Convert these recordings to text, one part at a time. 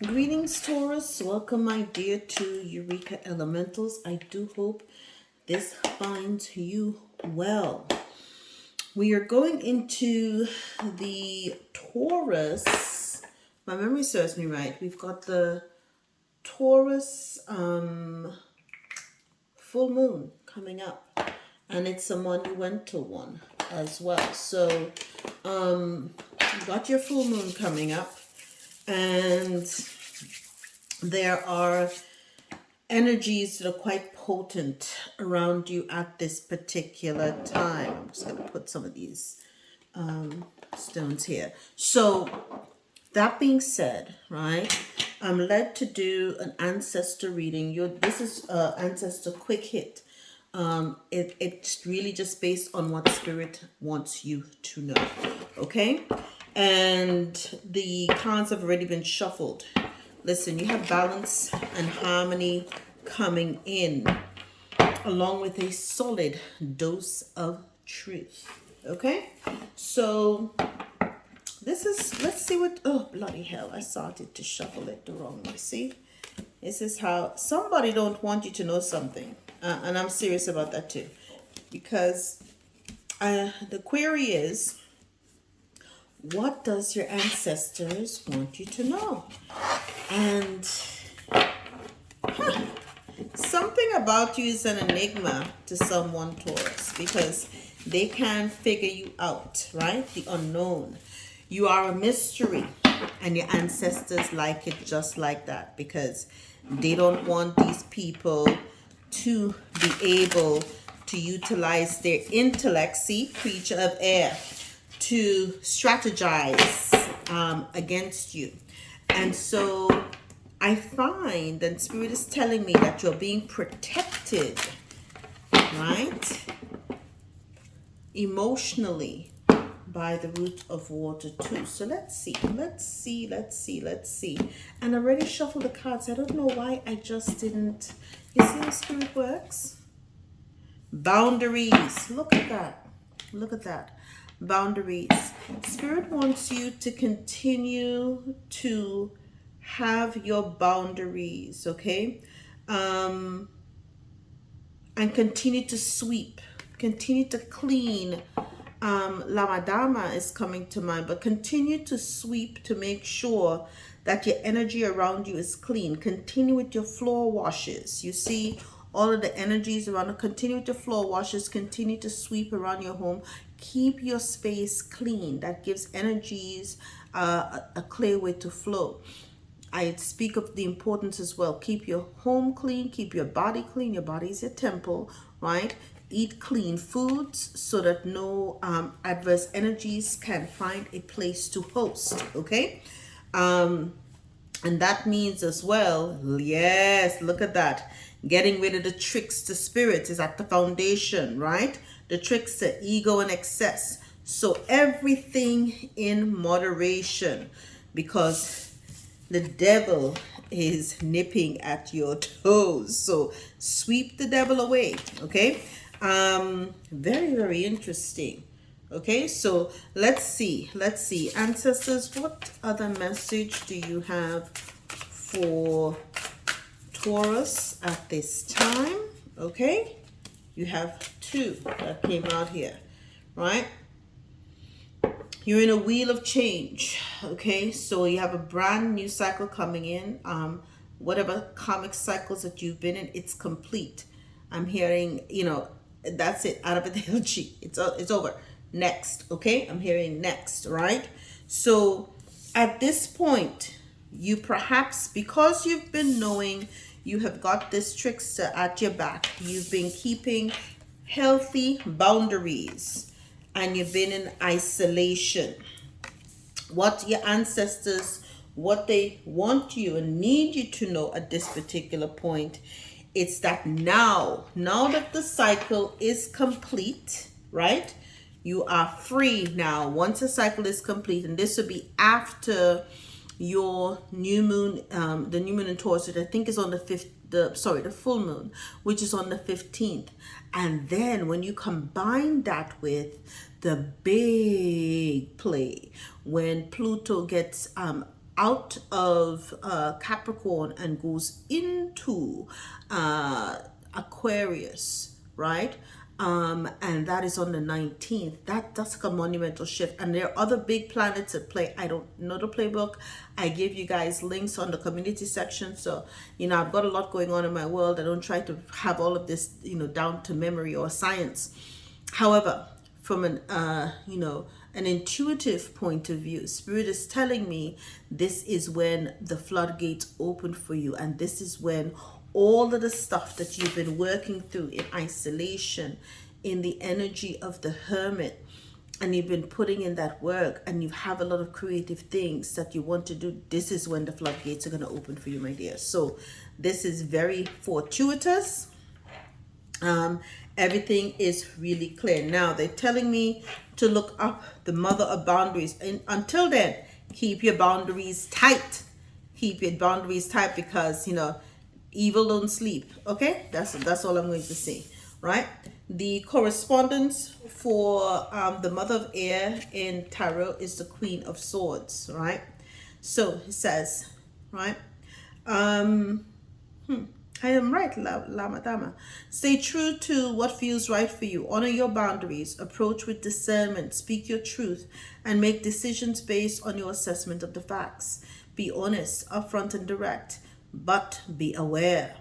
Greetings, Taurus. Welcome, my dear, to Eureka Elementals. I do hope this finds you well. We are going into the Taurus. My memory serves me right. We've got the Taurus full moon coming up, and it's a monumental one as well. So, you've got your full moon coming up. And there are energies that are quite potent around you at this particular time. I'm just going to put some of these stones here. So that being said, right, I'm led to do an ancestor reading. This is ancestor quick hit. It's really just based on what spirit wants you to know. Okay. And the cards have already been shuffled. Listen, you have balance and harmony coming in, along with a solid dose of truth. Okay? So, this is, let's see what, oh, bloody hell, I started to shuffle it the wrong way. See? This is how, somebody don't want you to know something. And I'm serious about that too. Because the query is, what does your ancestors want you to know? And something about you is an enigma to someone, Taurus, because they can't figure you out, right? The unknown. You are a mystery, and your ancestors like it just like that, because they don't want these people to be able to utilize their intellect, see, creature of air, to strategize against you. And so I find that Spirit is telling me that you're being protected, right? Emotionally by the root of water too. So let's see. And I already shuffled the cards. I don't know why I just didn't. You see how Spirit works? Boundaries. Look at that. Boundaries. Spirit wants you to continue to have your boundaries, okay? And continue to sweep, continue to clean. Lamadama is coming to mind, but continue to sweep to make sure that your energy around you is clean. Continue with your floor washes. You see all of the energies around. Continue with your floor washes. Continue to sweep around your home. Keep your space clean. That gives energies a clear way to flow. I speak of the importance as well. Keep your home clean. Keep your body clean. Your body is your temple, right? Eat clean foods so that no adverse energies can find a place to host, okay? And that means as well, yes, look at that. Getting rid of the trickster spirits is at the foundation, right? The trickster, ego and excess. So everything in moderation, because the devil is nipping at your toes. So sweep the devil away, okay? Very, very interesting. Okay, so let's see. Ancestors, what other message do you have for Taurus at this time? Okay, you have two that came out here, right? You're in a wheel of change, okay? So you have a brand new cycle coming in. Whatever karmic cycles that you've been in, it's complete. I'm hearing, that's it, out of the LG. It's over. Next, okay? I'm hearing next, right? So at this point, you perhaps, because you've been knowing you have got this trickster at your back, you've been keeping healthy boundaries, and you've been in isolation. What your ancestors, what they want you and need you to know at this particular point, it's that now that the cycle is complete, right? You are free now once the cycle is complete, and this will be after your new moon, the new moon in Taurus, which I think is on the full moon, which is on the 15th. And then when you combine that with the big play, when Pluto gets out of Capricorn and goes into Aquarius, right? And that is on the 19th. That's like a monumental shift. And there are other big planets at play. I don't know the playbook. I give you guys links on the community section. So, I've got a lot going on in my world. I don't try to have all of this, down to memory or science. However, from an intuitive point of view, Spirit is telling me this is when the floodgates open for you, and this is when all of the stuff that you've been working through in isolation, in the energy of the hermit, and you've been putting in that work, and you have a lot of creative things that you want to do, this is when the floodgates are going to open for you, my dear. So this is very fortuitous. Everything is really clear. Now they're telling me to look up the mother of boundaries, and until then, keep your boundaries tight. Keep your boundaries tight, because evil don't sleep. Okay, that's all I'm going to say, right? The correspondence for the mother of air in tarot is the Queen of Swords, right? So it says, right, I am right, Lama Dama. Stay true to what feels right for you. Honor your boundaries. Approach with discernment. Speak your truth and make decisions based on your assessment of the facts. Be honest, upfront, and direct, but be aware.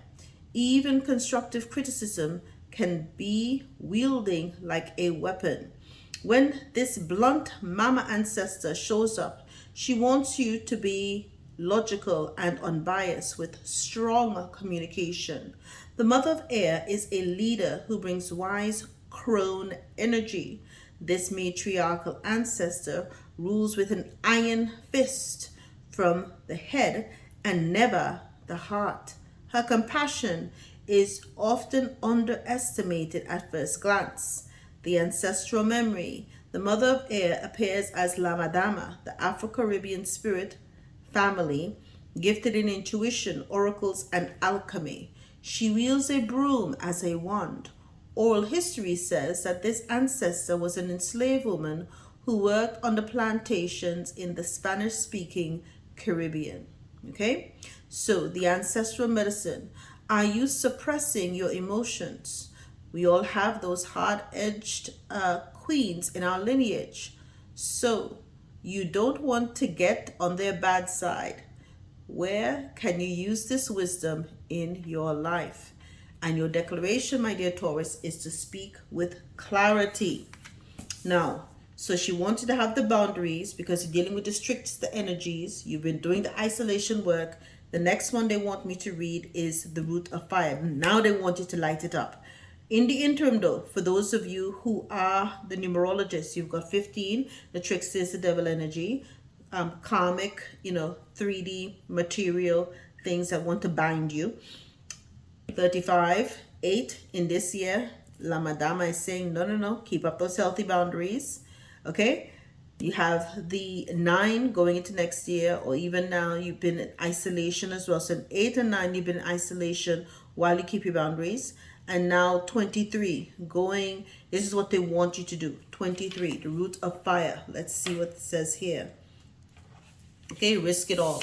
Even constructive criticism can be wielding like a weapon. When this blunt mama ancestor shows up, she wants you to be logical and unbiased with strong communication. The mother of air is a leader who brings wise crone energy. This matriarchal ancestor rules with an iron fist from the head and never the heart. Her compassion is often underestimated at first glance. The ancestral memory. The mother of air appears as Lama Dama, the Afro-Caribbean spirit family, gifted in intuition, oracles, and alchemy. She wields a broom as a wand. Oral history says that this ancestor was an enslaved woman who worked on the plantations in the Spanish-speaking Caribbean. Okay? So, the ancestral medicine. Are you suppressing your emotions? We all have those hard-edged queens in our lineage. So, you don't want to get on their bad side. Where can you use this wisdom in your life? And your declaration, my dear Taurus, is to speak with clarity. Now, so she wanted to have the boundaries because you're dealing with the strictest the energies. You've been doing the isolation work. The next one they want me to read is the root of fire. Now they want you to light it up. In the interim, though, for those of you who are the numerologists, you've got 15. The trickster is the devil energy. Karmic, 3D material things that want to bind you. 35, 8 in this year. Lama Dama is saying, no, keep up those healthy boundaries. Okay? You have the 9 going into next year, or even now you've been in isolation as well. So 8 and 9, you've been in isolation while you keep your boundaries. And now 23 going, this is what they want you to do. 23, the root of fire. Let's see what it says here. Okay, risk it all.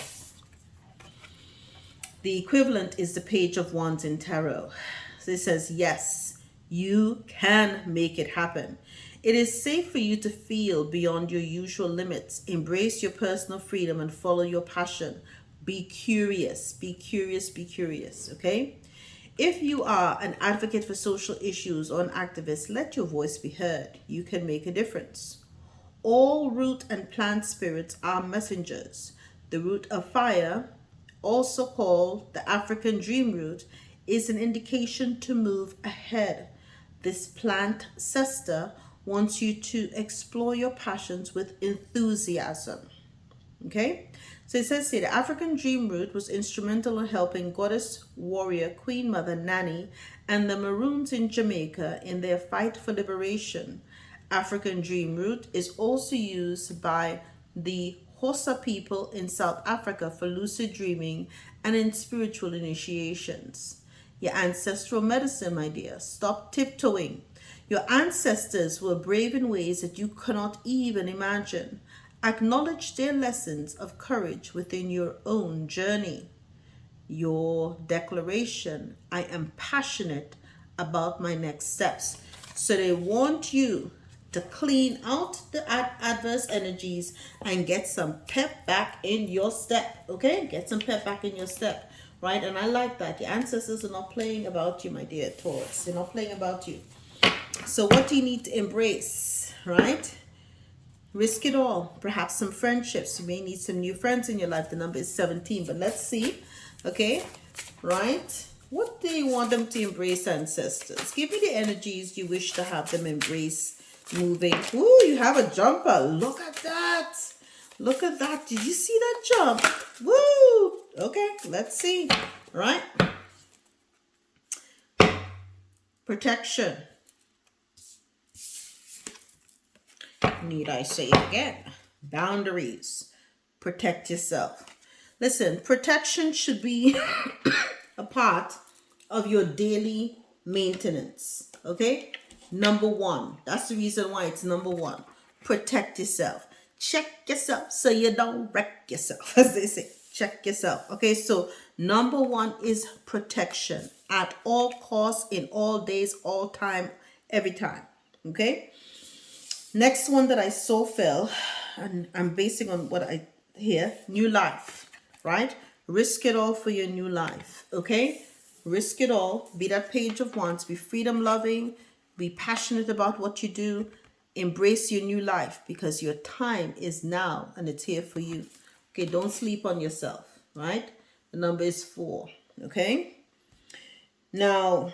The equivalent is the Page of Wands in tarot. So it says, yes, you can make it happen. It is safe for you to feel beyond your usual limits. Embrace your personal freedom and follow your passion. Be curious, be curious, be curious, okay? If you are an advocate for social issues or an activist, let your voice be heard. You can make a difference. All root and plant spirits are messengers. The root of fire, also called the African dream root, is an indication to move ahead. This plant ancestor wants you to explore your passions with enthusiasm. Okay? So it says here, the African dream root was instrumental in helping goddess, warrior, queen mother Nani and the Maroons in Jamaica in their fight for liberation. African dream root is also used by the Xhosa people in South Africa for lucid dreaming and in spiritual initiations. Your ancestral medicine, my dear. Stop tiptoeing. Your ancestors were brave in ways that you cannot even imagine. Acknowledge their lessons of courage within your own journey. Your declaration, I am passionate about my next steps. So they want you to clean out the adverse energies and get some pep back in your step. Okay, get some pep back in your step, right? And I like that. Your ancestors are not playing about you, my dear Taurus. They're not playing about you. So what do you need to embrace, right? Risk it all. Perhaps some friendships. You may need some new friends in your life. The number is 17, but let's see. Okay, right? What do you want them to embrace, ancestors? Give me the energies you wish to have them embrace moving. Ooh, you have a jumper. Look at that. Look at that. Did you see that jump? Woo. Okay, let's see. Right? Protection. Need I say it again? Boundaries. Protect yourself. Listen, protection should be a part of your daily maintenance. Okay? Number one. That's the reason why it's number one. Protect yourself. Check yourself so you don't wreck yourself, as they say. Check yourself. Okay, so number one is protection at all costs, in all days, all time, every time. Okay? Next one that I so feel, and I'm basing on what I hear, new life, right? Risk it all for your new life, okay? Risk it all. Be that page of wands. Be freedom loving. Be passionate about what you do. Embrace your new life because your time is now and it's here for you. Okay, don't sleep on yourself, right? The number is 4, okay? Now,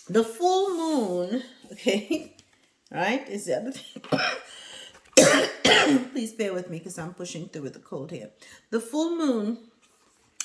the full moon, okay? Right? Is the other thing. Please bear with me because I'm pushing through with the cold here. The full moon,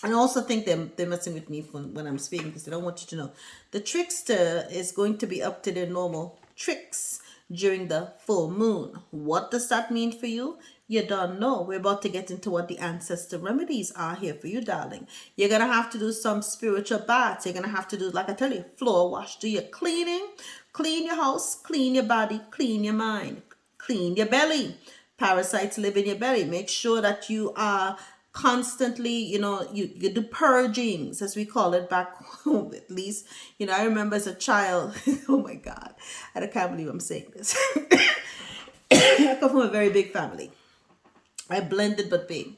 I also think they're messing with me when I'm speaking because they don't want you to know. The trickster is going to be up to their normal tricks during the full moon. What does that mean for you? You don't know. We're about to get into what the ancestor remedies are here for you, darling. You're going to have to do some spiritual baths. You're going to have to do, like I tell you, floor wash. Do your cleaning. Clean your house. Clean your body. Clean your mind. Clean your belly. Parasites live in your belly. Make sure that you are constantly, you do purgings, as we call it back home, at least. I remember as a child, oh my God, I can't believe I'm saying this. I come from a very big family. I blended but big.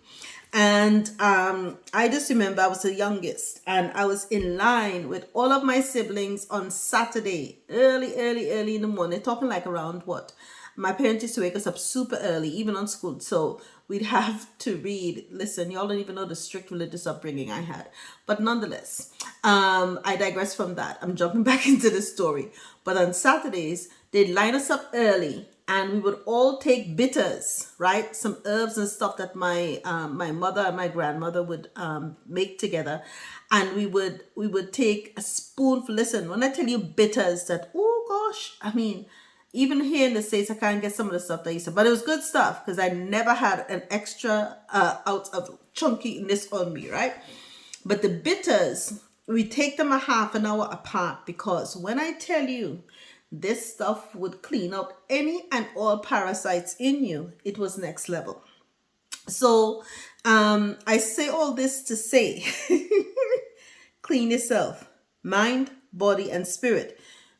And I just remember I was the youngest and I was in line with all of my siblings on Saturday, early in the morning, talking like around what? My parents used to wake us up super early, even on school. So we'd have to read. Listen, y'all don't even know the strict religious upbringing I had. But nonetheless, I digress from that. I'm jumping back into the story. But on Saturdays, they'd line us up early and we would all take bitters, right? Some herbs and stuff that my mother and my grandmother would make together. And we would take a spoonful. Listen, when I tell you bitters, that, oh gosh, I mean, even here in the States, I can't get some of the stuff that I used to, but it was good stuff because I never had an extra ounce of chunkiness on me, right? But the bitters, we take them a half an hour apart because when I tell you this stuff would clean out any and all parasites in you, it was next level. So I say all this to say, clean yourself, mind, body, and spirit.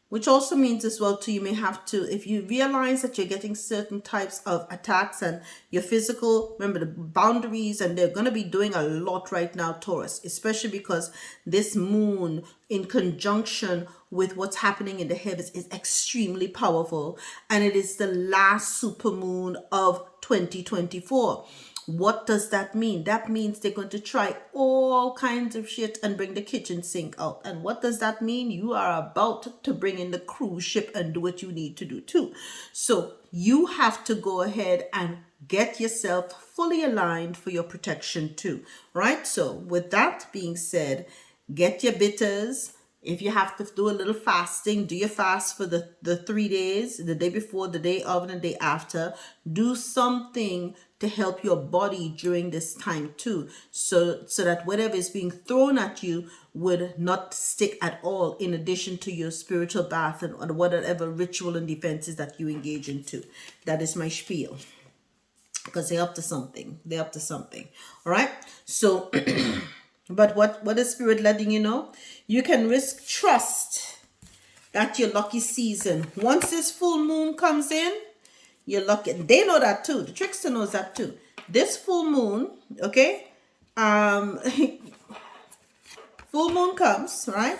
Which also means as well too, you may have to, if you realize that you're getting certain types of attacks and your physical, remember the boundaries, and they're going to be doing a lot right now, Taurus, especially because this moon in conjunction with what's happening in the heavens is extremely powerful. And it is the last supermoon of 2024. What does that mean? That means they're going to try all kinds of shit and bring the kitchen sink out. And what does that mean? You are about to bring in the cruise ship and do what you need to do too. So you have to go ahead and get yourself fully aligned for your protection too, right? So with that being said, get your bitters. If you have to do a little fasting, do your fast for the 3 days, the day before, the day of, and the day after. Do something to help your body during this time too, so that whatever is being thrown at you would not stick at all, in addition to your spiritual bath and whatever ritual and defenses that you engage into. That is my spiel. because they're up to something. They're up to something. All right. So, but what is Spirit letting you know? You can risk trust that your lucky season. Once this full moon comes in, you're lucky. They know that too. The trickster knows that too. This full moon, okay? Full moon comes, right?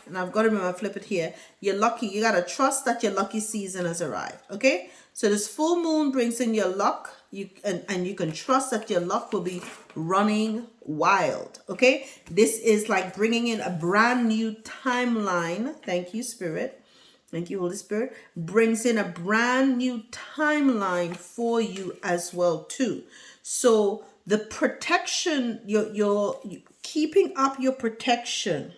And I've got to remember, flip it here. You're lucky. You got to trust that your lucky season has arrived, okay? So this full moon brings in your luck. And you can trust that your luck will be running wild, okay? This is like bringing in a brand new timeline. Thank you, Spirit. Thank you, Holy Spirit. Brings in a brand new timeline for you as well, too. So the protection, you're keeping up your protection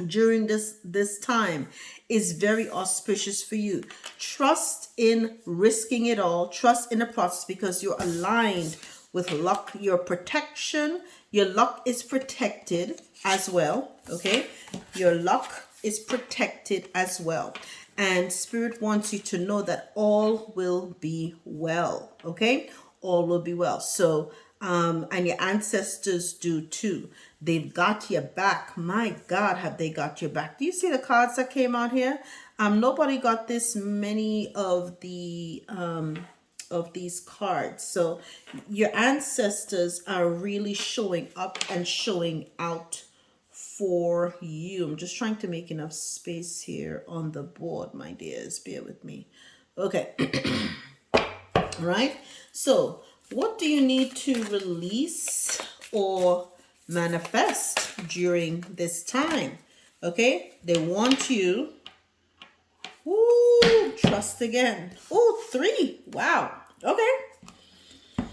during this time is very auspicious for you. Trust in risking it all. Trust in the process because you're aligned with luck. Your protection, your luck is protected as well. Okay, your luck is protected as well. And Spirit wants you to know that all will be well. Okay, all will be well. So and your ancestors do too. They've got your back. My God, have they got your back? Do you see the cards that came out here? Nobody got this many of these cards. So your ancestors are really showing up and showing out for you. I'm just trying to make enough space here on the board, my dears. Bear with me. Okay. Right? So what do you need to release or manifest during this time? Okay, they want you. Ooh, trust again. Ooh, 3. Wow. Okay.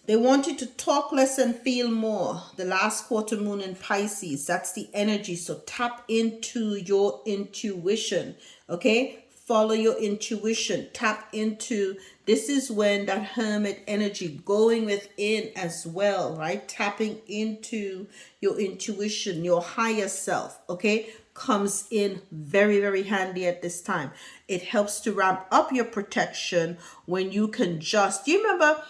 They want you to talk less and feel more. The last quarter moon in Pisces, that's the energy. So tap into your intuition. Okay, follow your intuition. Tap into, this is when that hermit energy going within as well, right? Tapping into your intuition, your higher self, okay, comes in very, very handy at this time. It helps to ramp up your protection when you can just, do you remember,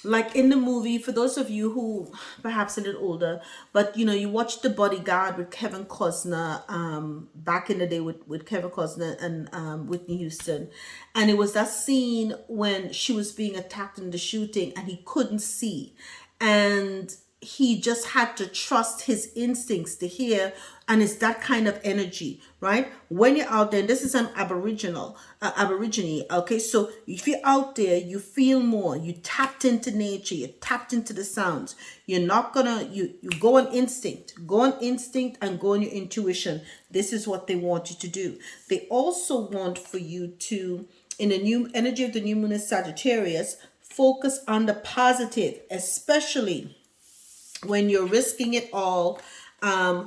like in the movie, for those of you who perhaps a little older, but you know, you watched The Bodyguard with Kevin Costner back in the day with Kevin Costner and Whitney Houston. And it was that scene when she was being attacked in the shooting and he couldn't see. And he just had to trust his instincts to hear, and it's that kind of energy, right? When you're out there, and this is an aborigine, okay? So if you're out there, you feel more, you tapped into nature, you tapped into the sounds. You're not gonna, you go on instinct and go on your intuition. This is what they want you to do. They also want for you to, in the new energy of the new moon in Sagittarius, focus on the positive, especially when you're risking it all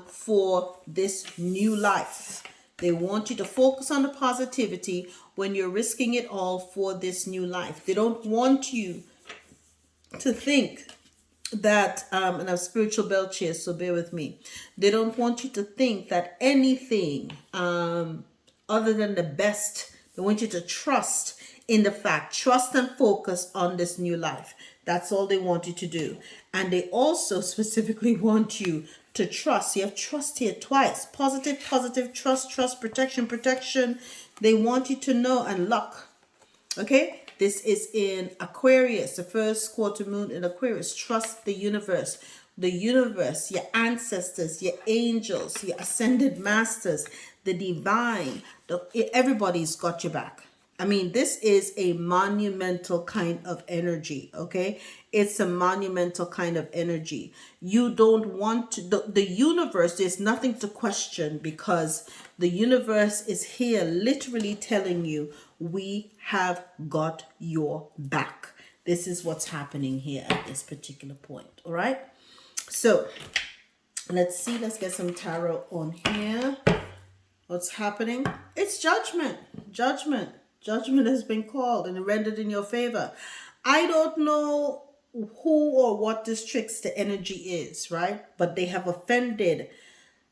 for this new life. They want you to focus on the positivity when you're risking it all for this new life. They don't want you to think that, and I'm spiritual belch here, so bear with me. They don't want you to think that anything other than the best. They want you to trust in the fact, trust and focus on this new life. That's all they want you to do. And they also specifically want you to trust. You have trust here twice. Positive, trust, protection. They want you to know, and luck. Okay? This is in Aquarius, the first quarter moon in Aquarius. Trust the universe. The universe, your ancestors, your angels, your ascended masters, the divine. Everybody's got your back. I mean, this is a monumental kind of energy, okay? It's a monumental kind of energy. You don't want to, the universe, there's nothing to question because the universe is here literally telling you, we have got your back. This is what's happening here at this particular point, all right? So, let's see, let's get some tarot on here. What's happening? It's judgment. Judgment has been called and rendered in your favor. I don't know who or what this trickster energy is, right? But they have offended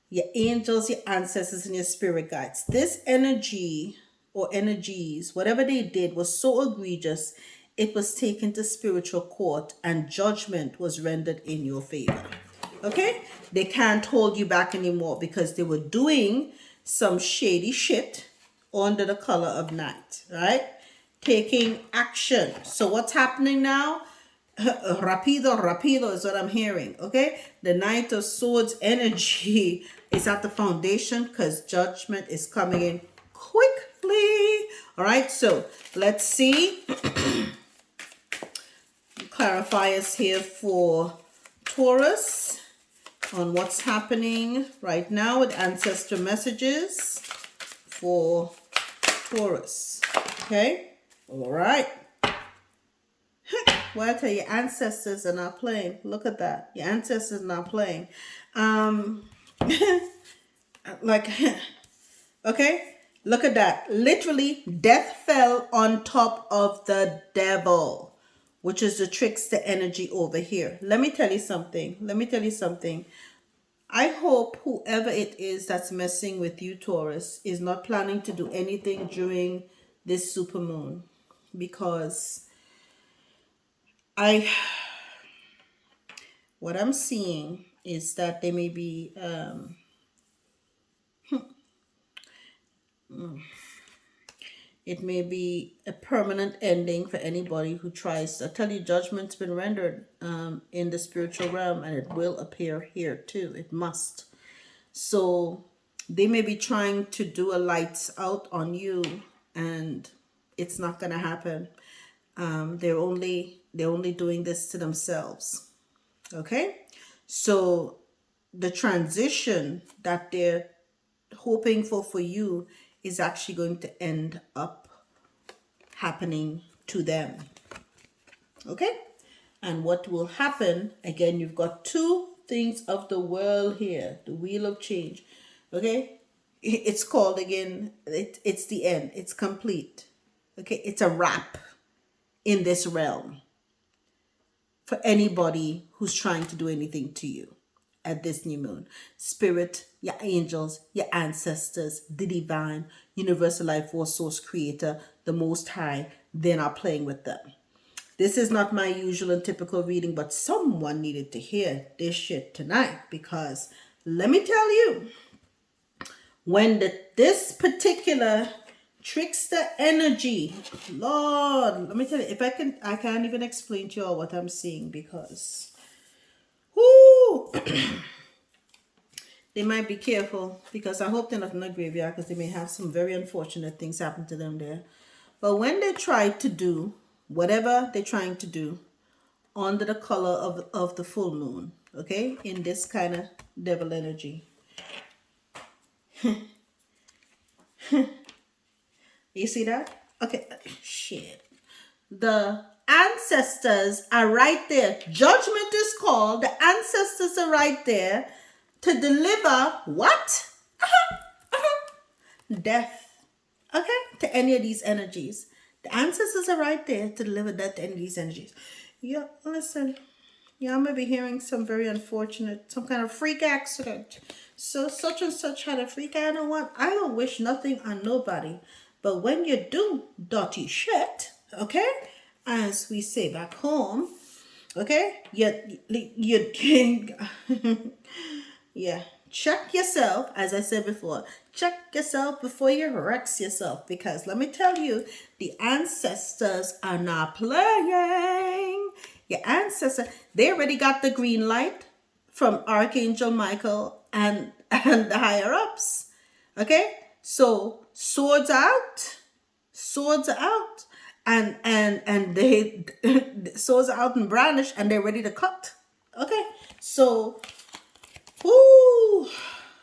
your angels, your ancestors, and your spirit guides. This energy or energies, whatever they did, was so egregious. it was taken to spiritual court and judgment was rendered in your favor. Okay? They can't hold you back anymore because they were doing some shady shit under the color of night, right? Taking action. So what's happening now? Rapido, rapido is what I'm hearing, okay? The Knight of Swords energy is at the foundation because judgment is coming in quickly. All right, so let's see. Clarifiers here for Taurus on what's happening right now with ancestor messages for Taurus. Okay, all right. Well, I tell you, your ancestors are not playing. Look at that. Your ancestors are not playing. Like, okay, look at that. Literally, death fell on top of the devil, which is the trickster energy over here. Let me tell you something. Let me tell you something. I hope whoever it is that's messing with you, Taurus, is not planning to do anything during this supermoon, because what I'm seeing is that they may be it may be a permanent ending for anybody who tries. I tell you, judgment's been rendered in the spiritual realm, and it will appear here too. It must. So they may be trying to do a lights out on you, and it's not gonna happen. They're only doing this to themselves. Okay, so the transition that they're hoping for you is actually going to end up happening to them. Okay, and what will happen, again, you've got two things of the world here, the wheel of change. Okay, it's called, again, it's the end, it's complete. Okay, it's a wrap in this realm for anybody who's trying to do anything to you at this new moon. Spirit, your angels, your ancestors, the divine, universal life force, source creator, the most high, they're not playing with them. This is not my usual and typical reading, but someone needed to hear this shit tonight, because let me tell you, when this particular trickster energy, Lord, let me tell you, if I can't even explain to y'all what I'm seeing, because whoo, they might be careful, because I hope they're not in the graveyard, because they may have some very unfortunate things happen to them there. But when they try to do whatever they're trying to do under the color of the full moon, okay, in this kind of devil energy, you see that? Okay, shit. The ancestors are right there. Judgment is called. The ancestors are right there to deliver what? Death. Okay? To any of these energies. The ancestors are right there to deliver death to any of these energies. Yeah, listen. Yeah, I may be hearing some very unfortunate, some kind of freak accident. So such and such had a freak. I don't wish nothing on nobody. But when you do dirty shit, okay, as we say back home, okay, you yeah, check yourself, as I said before. Check yourself before you wreck yourself, because let me tell you, the ancestors are not playing. Your ancestors, they already got the green light from Archangel Michael and the higher ups. Okay, so swords out, and they swords are out and brandished, and they're ready to cut. Okay, so whoo,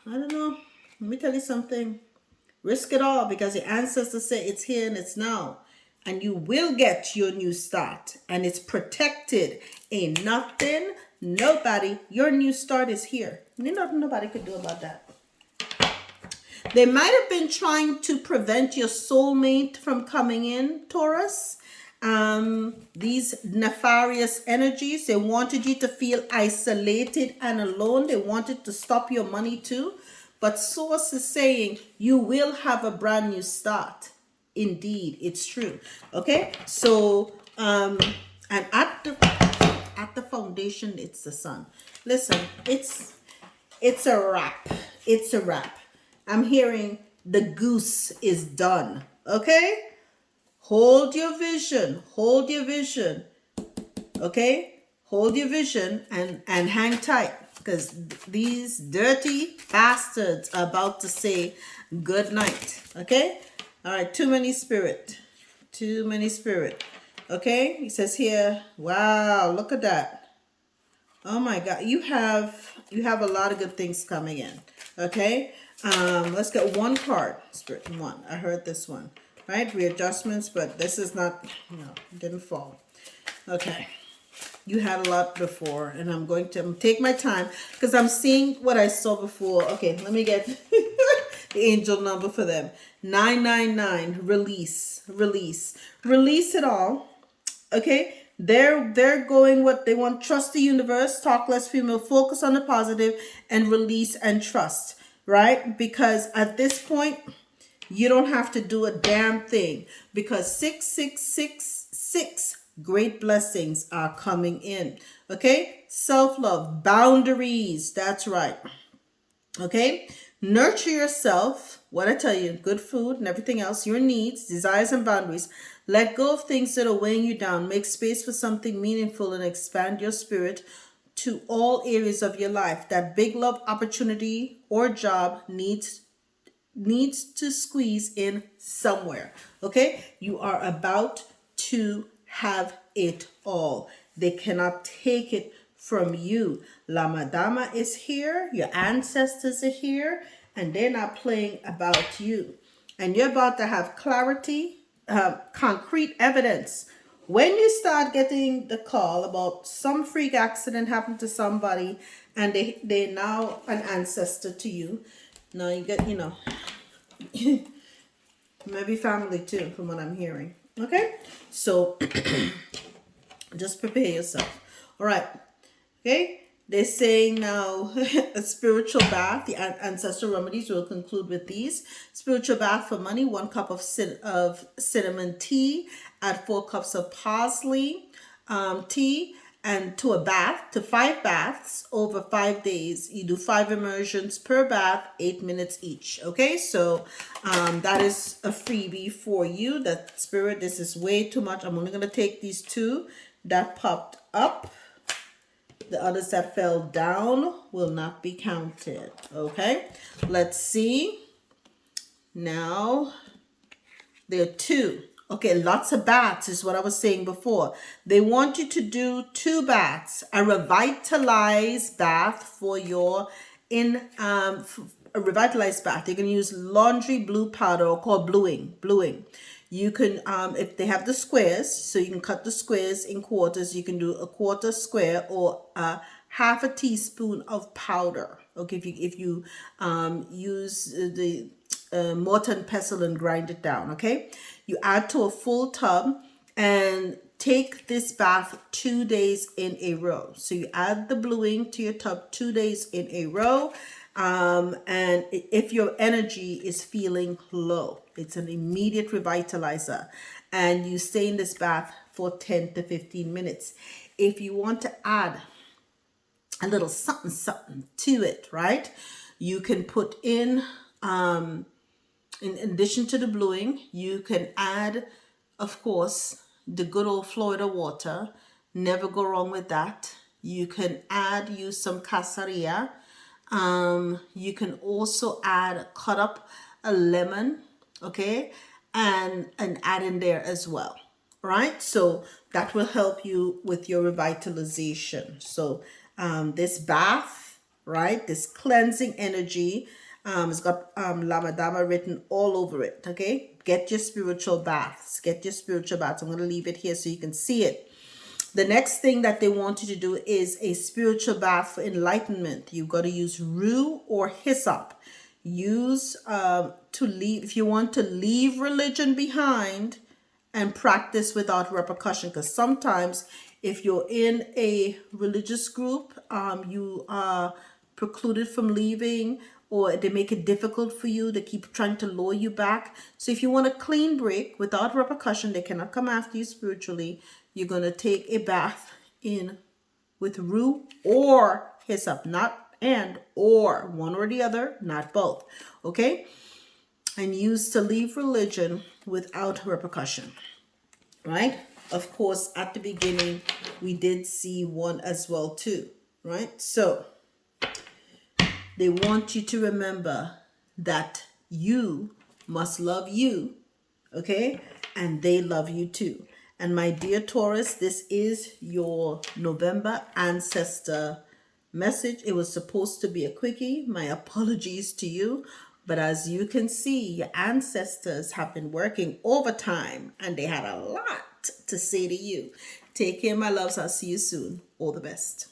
I don't know. Let me tell you something. Risk it all, because your ancestors say it's here and it's now. And you will get your new start. And it's protected. Ain't nothing, nobody. Your new start is here. Ain't nothing nobody could do about that. They might have been trying to prevent your soulmate from coming in, Taurus. These nefarious energies, they wanted you to feel isolated and alone. They wanted to stop your money too. But Source is saying you will have a brand new start. Indeed, it's true. Okay, so Um, and at the foundation, it's the sun. Listen, it's a wrap. It's a wrap. I'm hearing the goose is done. Okay? Hold your vision. Hold your vision. Okay? Hold your vision and hang tight, because these dirty bastards are about to say good night. Okay? All right, too many spirit. Too many spirit. Okay? He says here, wow, look at that. Oh my God, you have a lot of good things coming in. Okay, let's get one card. Spirit one. I heard this one. Right, readjustments, but this is not. No, it didn't fall. Okay, you had a lot before, and I'm going to take my time because I'm seeing what I saw before. Okay, let me get the angel number for them. 999. Release, release, release it all. Okay, they're going what they want. Trust the universe, talk less female, focus on the positive, and release and trust, right? Because at this point you don't have to do a damn thing, because 6666 great blessings are coming in. Okay, self-love, boundaries, that's right. Okay, nurture yourself. What I tell you, good food and everything else, your needs, desires, and boundaries. Let go of things that are weighing you down. Make space for something meaningful and expand your spirit to all areas of your life. That big love opportunity or job needs to squeeze in somewhere. Okay, you are about to have it all. They cannot take it from you. La Madama is here, your ancestors are here, and they're not playing about you. And you're about to have clarity, concrete evidence. When you start getting the call about some freak accident happened to somebody and they're now an ancestor to you, now you get, maybe family too, from what I'm hearing. Okay, so just prepare yourself. All right. Okay, they're saying now a spiritual bath. The ancestral remedies will conclude with these. Spiritual bath for money: 1 cup of cinnamon tea. Add 4 cups of parsley tea, and to 5 baths over 5 days. You do 5 immersions per bath, 8 minutes each. Okay, so that is a freebie for you. That spirit, this is way too much. I'm only going to take these 2 that popped up. The others that fell down will not be counted. Okay, let's see. Now, there are 2. Okay, lots of baths is what I was saying before. They want you to do 2 baths. A revitalized bath for your a revitalized bath. You can use laundry blue powder, or called bluing. You can, if they have the squares, so you can cut the squares in quarters. You can do a quarter square or half a teaspoon of powder. Okay, if you use the mortar and pestle and grind it down. Okay, you add to a full tub and take this bath 2 days in a row. So you add the bluing to your tub 2 days in a row. And if your energy is feeling low, it's an immediate revitalizer, and you stay in this bath for 10 to 15 minutes. If you want to add a little something to it, right, you can put in addition to the bluing, you can add, of course, the good old Florida water. Never go wrong with that. You can use some casaria. You can also cut up a lemon, okay, and add in there as well, right? So that will help you with your revitalization. So this bath, right, this cleansing energy, it's got Lama Dama written all over it, okay? Get your spiritual baths. Get your spiritual baths. I'm going to leave it here so you can see it. The next thing that they want you to do is a spiritual bath for enlightenment. You've got to use rue or hyssop. Use if you want to leave religion behind and practice without repercussion. Because sometimes if you're in a religious group, you are precluded from leaving, or they make it difficult for you. They keep trying to lure you back. So if you want a clean break without repercussion, they cannot come after you spiritually. you're going to take a bath in with rue or hyssop, not and or one or the other, not both. Okay? And use to leave religion without repercussion. Right? Of course, at the beginning, we did see one as well too. Right? So they want you to remember that you must love you, okay? And they love you too. And my dear Taurus, this is your November ancestor message. It was supposed to be a quickie. My apologies to you. But as you can see, your ancestors have been working overtime and they had a lot to say to you. Take care, my loves. I'll see you soon. All the best.